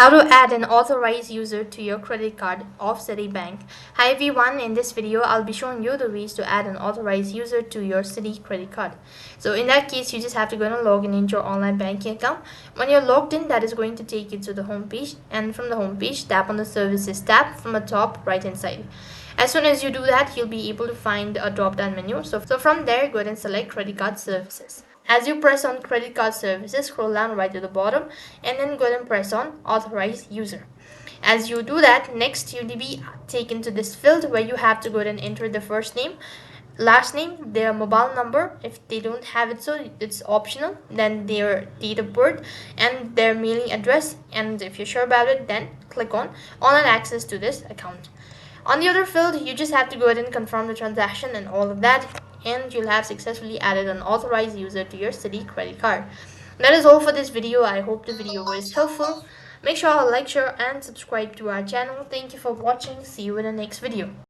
How to add an authorized user to your credit card of Citibank. Hi everyone, in this video I'll be showing you the ways to add an authorized user to your Citi credit card. So in that case, you just have to go and log in into your online banking account. When you're logged in, that is going to take you to the home page, and from the home page, tap on the services tab from the top right hand side. As soon as you do that, you'll be able to find a drop down menu. So from there, go ahead and select credit card services. As you press on credit card services, scroll down right to the bottom and then go ahead and press on authorized user. As you do that, next you'll be taken to this field where you have to go ahead and enter the first name, last name, their mobile number. If they don't have it, so it's optional, then their date of birth and their mailing address. And if you're sure about it, then click on online access to this account. On the other field, you just have to go ahead and confirm the transaction and all of that, and you'll have successfully added an authorized user to your Citi credit card. That is all for this video. I hope the video was helpful. Make sure to like, share and subscribe to our channel. Thank you for watching. See you in the next video.